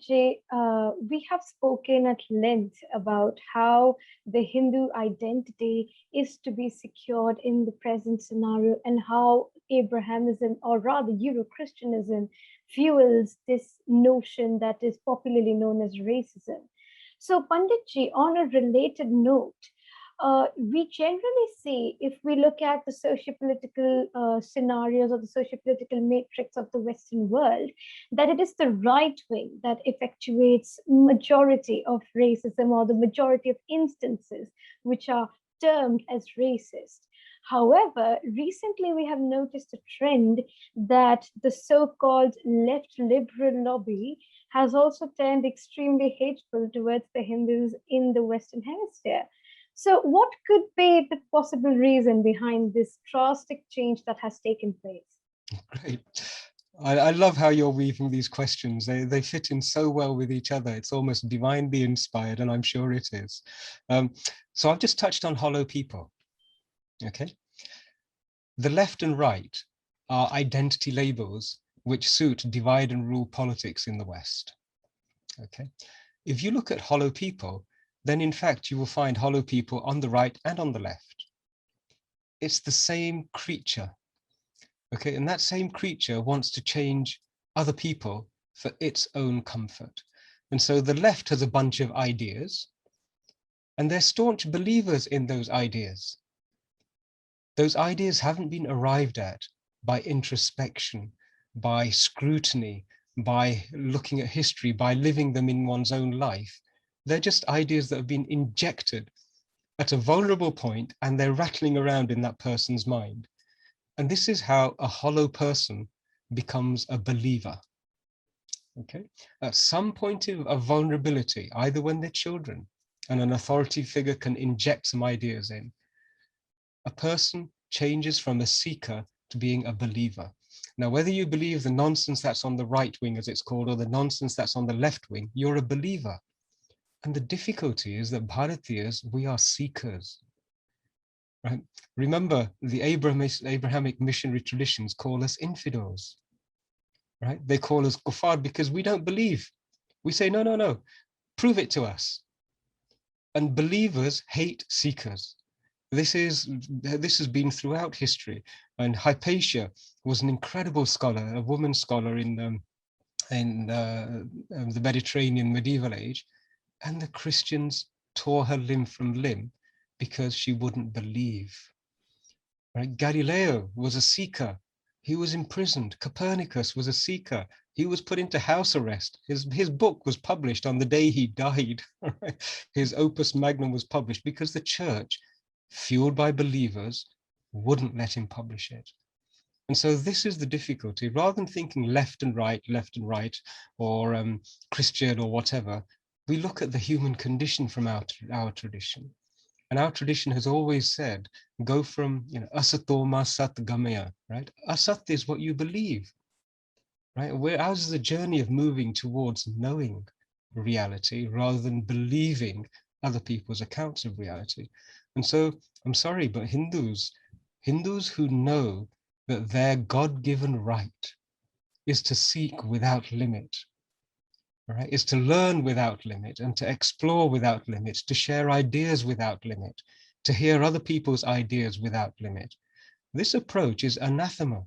Panditji, we have spoken at length about how the Hindu identity is to be secured in the present scenario and how Abrahamism, or rather Euro-Christianism, fuels this notion that is popularly known as racism. So, Panditji, on a related note, we generally see, if we look at the socio-political scenarios or the socio-political matrix of the Western world, that it is the right wing that effectuates majority of racism or the majority of instances which are termed as racist. However, recently we have noticed a trend that the so-called left liberal lobby has also turned extremely hateful towards the Hindus in the Western Hemisphere. So, what could be the possible reason behind this drastic change that has taken place? Great. I love how you're weaving these questions. They fit in so well with each other. It's almost divinely inspired, and I'm sure it is. So I've just touched on hollow people. Okay. The left and right are identity labels which suit divide and rule politics in the West. Okay. If you look at hollow people, then in fact you will find hollow people on the right and on the left. It's the same creature. Okay, and that same creature wants to change other people for its own comfort. And so the left has a bunch of ideas, and they're staunch believers in those ideas. Those ideas haven't been arrived at by introspection, by scrutiny, by looking at history, by living them in one's own life. They're just ideas that have been injected at a vulnerable point, and they're rattling around in that person's mind. And this is how a hollow person becomes a believer. Okay, at some point of vulnerability, either when they're children and an authority figure can inject some ideas in, a person changes from a seeker to being a believer. Now, whether you believe the nonsense that's on the right wing, as it's called, or the nonsense that's on the left wing, you're a believer. And the difficulty is that Bharatiyas, we are seekers. Right? Remember, the Abrahamic missionary traditions call us infidels. Right? They call us kuffar because we don't believe. We say, no, no, no, prove it to us. And believers hate seekers. This has been throughout history. And Hypatia was an incredible scholar, a woman scholar in the Mediterranean medieval age. And the Christians tore her limb from limb because she wouldn't believe. Right? Galileo was a seeker. He was imprisoned. Copernicus was a seeker. He was put into house arrest. His book was published on the day he died. His opus magnum was published because the church, fueled by believers, wouldn't let him publish it. And so this is the difficulty. Rather than thinking left and right, or Christian or whatever, we look at the human condition from our tradition. And our tradition has always said, go from asatoma sat gamaya, right? Asat is what you believe, right? Ours is a journey of moving towards knowing reality rather than believing other people's accounts of reality. And so I'm sorry, but Hindus who know that their God-given right is to seek without limit, right, is to learn without limit and to explore without limit, to share ideas without limit, to hear other people's ideas without limit. This approach is anathema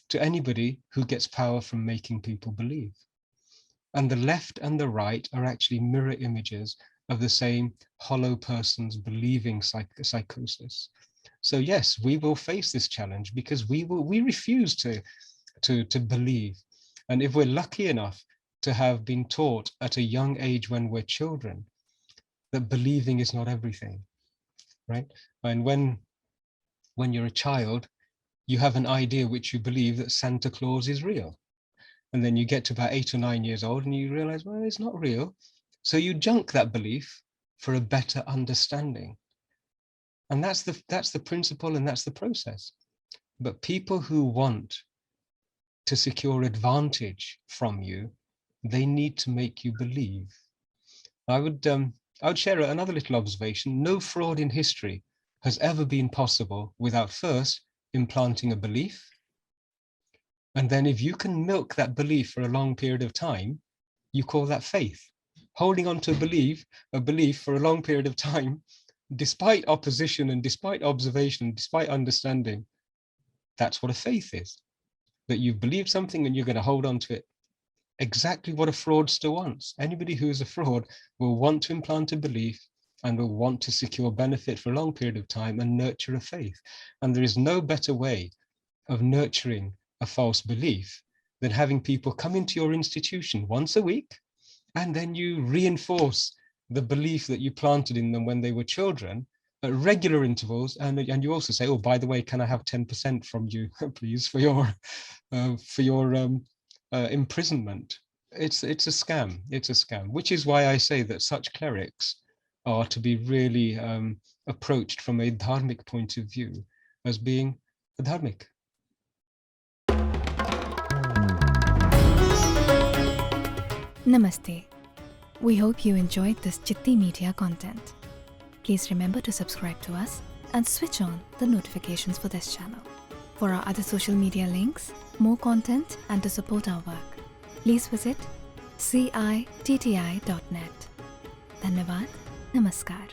to anybody who gets power from making people believe. And the left and the right are actually mirror images of the same hollow person's believing psychosis. So yes, we will face this challenge because we refuse to believe. And if we're lucky enough to have been taught at a young age when we're children that believing is not everything, right? And when you're a child, you have an idea which you believe that Santa Claus is real. And then you get to about 8 or 9 years old and you realize, well, it's not real. So you junk that belief for a better understanding. And that's the principle and that's the process. But people who want to secure advantage from you, they need to make you believe. I would share another little observation. No fraud in history has ever been possible without first implanting a belief. And then if you can milk that belief for a long period of time, you call that faith. Holding on to a belief for a long period of time, despite opposition and despite observation, despite understanding, that's what a faith is. That you've believed something and you're going to hold on to it. Exactly what a fraudster wants. Anybody who is a fraud will want to implant a belief and will want to secure benefit for a long period of time and nurture a faith. And there is no better way of nurturing a false belief than having people come into your institution once a week, and then you reinforce the belief that you planted in them when they were children at regular intervals. And you also say, oh, by the way, can I have 10% from you, please, for your imprisonment? It's a scam. It's a scam, which is why I say that such clerics are to be really approached from a dharmic point of view as being dharmic. Namaste. We hope you enjoyed this Chitti Media content. Please remember to subscribe to us and switch on the notifications for this channel. For our other social media links, more content, and to support our work, please visit citti.net. Dhanyavad. Namaskar.